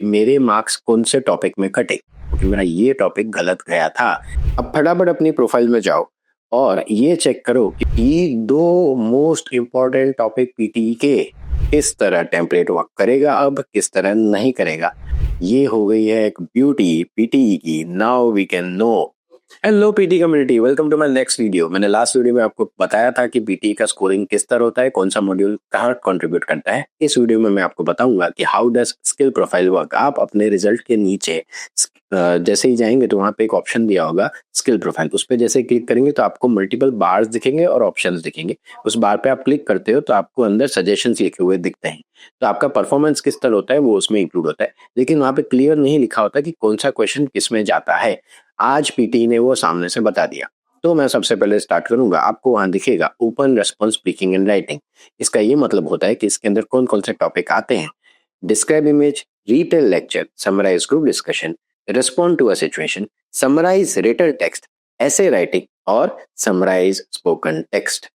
कि मेरे मार्क्स कौन से टॉपिक में कटे क्योंकि मेरा ये टॉपिक गलत गया था। अब फटाफट अपनी प्रोफाइल में जाओ और ये चेक करो कि दो मोस्ट इम्पोर्टेंट टॉपिक पीटी के किस तरह टेम्पलेट वर्क करेगा, अब किस तरह नहीं करेगा। ये हो गई है एक ब्यूटी पीटी की। Now we can know. Hello PT community, welcome to my next video. मैंने लास्ट वीडियो में आपको बताया था कि पीटी का स्कोरिंग किस तरह होता है, कौन सा मॉड्यूल कहाँ कंट्रीब्यूट करता है। इस वीडियो में मैं आपको बताऊंगा कि how does skill profile work. आप अपने रिजल्ट के नीचे जैसे ही जाएंगे तो वहां पे एक ऑप्शन दिया होगा स्किल प्रोफाइल। उस पर जैसे क्लिक करेंगे तो आपको मल्टीपल बार्स दिखेंगे और ऑप्शंस दिखेंगे। उस बार पे आप क्लिक करते हो तो आपको अंदर सजेशंस लिखे हुए दिखते हैं। तो आपका परफॉर्मेंस किस तरह होता है वो उसमें इंक्लूड होता है, लेकिन वहां पे क्लियर नहीं लिखा होता कि कौन सा क्वेश्चन किस में जाता है। आज पीटी ने वो सामने से बता दिया। तो मैं सबसे पहले स्टार्ट करूंगा। आपको वहां दिखेगा open response speaking and writing. इसका ये मतलब होता है कि इसके अंदर कौन कौन से टॉपिक आते हैं। Describe image, retell lecture, summarise group discussion, respond to a situation, summarise written text, essay writing और summarise spoken text.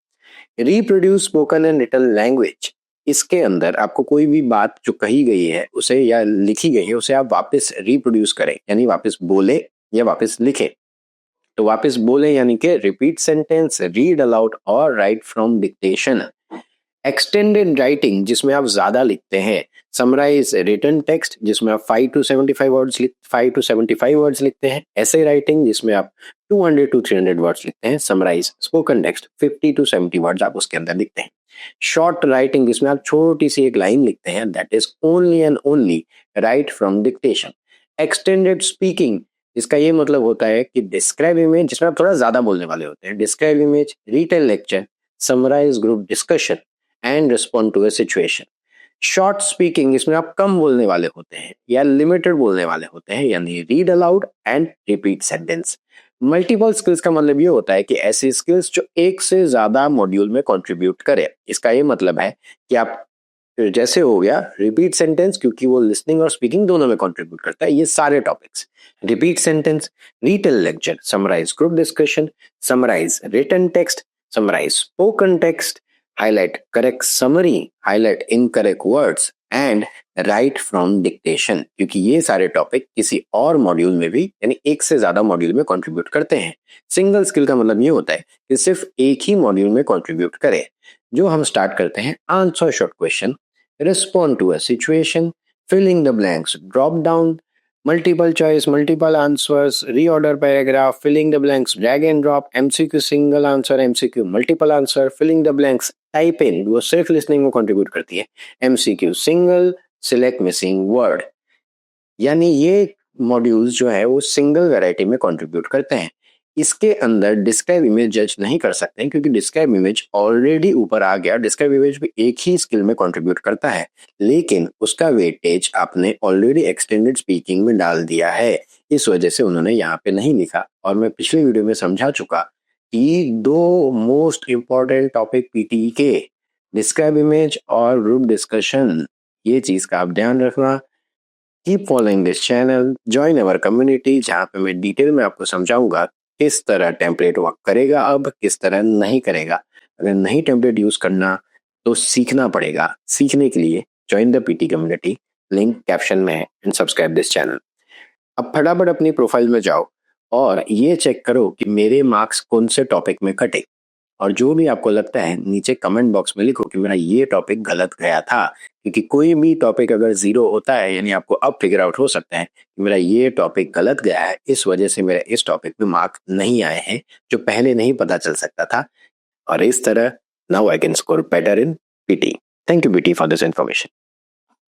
Reproduce spoken and written language. इसके अंदर आपको कोई भी बात जो कही गई है उसे या लिखी गई है उसे आप वापस रिप्रोड्यूस करें, यानी वापस बोले या वापस लिखे। तो वापस बोले यानी कि रिपीट सेंटेंस, रीड अलाउड और right from dictation. Extended writing जिसमें आप ज्यादा लिखते हैं। समराइज रिटन टेक्स्ट जिसमें आप 5 to 75 वर्ड्स लिखते हैं। ऐसे राइटिंग जिसमें आप 200 to 300 वर्ड्स लिखते हैं। Summarise spoken text 50 to 70 words आप उसके अंदर लिखते हैं। शॉर्ट राइटिंग जिसमें आप छोटी सी एक लाइन लिखते हैं, that is only and only right from dictation. Extended speaking जिसका ये मतलब होता है कि डिस्क्राइब इमेज जिसमें आप थोड़ा ज्यादा बोलने वाले होते हैं। Describe image, retell lecture, summarise group discussion and respond to a situation. Short speaking जिसमें आप कम बोलने वाले होते हैं या लिमिटेड बोलने वाले होते हैं, यानी read aloud and repeat sentence. Multiple skills का मतलब ये होता है कि ऐसी स्किल्स जो एक से ज्यादा मॉड्यूल में कंट्रीब्यूट करे। इसका ये मतलब है कि आप जैसे हो गया रिपीट सेंटेंस, क्योंकि वो लिसनिंग और स्पीकिंग दोनों में कंट्रीब्यूट करता है। ये सारे topics repeat sentence, retell lecture, summarise group discussion, summarise written text, summarise spoken text, highlight correct summary, highlight incorrect words and write from dictation। क्योंकि ये सारे टॉपिक किसी और मॉड्यूल में भी यानी एक से ज्यादा मॉड्यूल में कंट्रीब्यूट करते हैं। सिंगल स्किल का मतलब ये होता है कि सिर्फ एक ही मॉड्यूल में कंट्रीब्यूट करे। जो हम स्टार्ट करते हैं, answer short question, respond to a situation, filling the blanks, drop down, multiple choice, multiple answers, reorder paragraph, filling the blanks, drag and drop, MCQ single answer, MCQ multiple answer, filling the blanks, type in वो सिर्फ listening में contribute करती है। MCQ single, select missing word, यानी ये modules जो है वो सिंगल वैरायटी में कंट्रीब्यूट करते हैं। इसके अंदर डिस्क्राइब इमेज जज नहीं कर सकते हैं क्योंकि डिस्क्राइब इमेज ऑलरेडी ऊपर आ गया। डिस्क्राइब इमेज भी एक ही स्किल में कंट्रीब्यूट करता है, लेकिन उसका वेटेज आपने ऑलरेडी एक्सटेंडेड स्पीकिंग में डाल दिया है। इस वजह से उन्होंने यहाँ पे नहीं लिखा। और मैं पिछले वीडियो में समझा चुका कि दो मोस्ट इंपॉर्टेंट टॉपिक पीटी के डिस्क्राइब इमेज और ग्रुप डिस्कशन, ये चीज का आप ध्यान रखना। Keep following this channel, join our community, जहाँ पे मैं डिटेल में आपको समझाऊंगा किस तरह टेम्पलेट वर्क करेगा, अब किस तरह नहीं करेगा। अगर नहीं टेम्पलेट यूज करना तो सीखना पड़ेगा। सीखने के लिए join the PT community, link caption में है, एंड सब्सक्राइब दिस चैनल। अब फटाफट अपनी प्रोफाइल में जाओ और ये चेक करो कि मेरे मार्क्स कौन से टॉपिक में कटे। और जो भी आपको लगता है नीचे कमेंट बॉक्स में लिखो कि मेरा ये टॉपिक गलत गया था। क्योंकि कोई भी टॉपिक अगर 0 होता है यानी आपको अब फिगर आउट हो सकता है कि मेरा ये टॉपिक गलत गया है, इस वजह से मेरे इस टॉपिक में मार्क नहीं आए हैं, जो पहले नहीं पता चल सकता था। और इस तरह now I can score better in PT. Thank you PT for this information.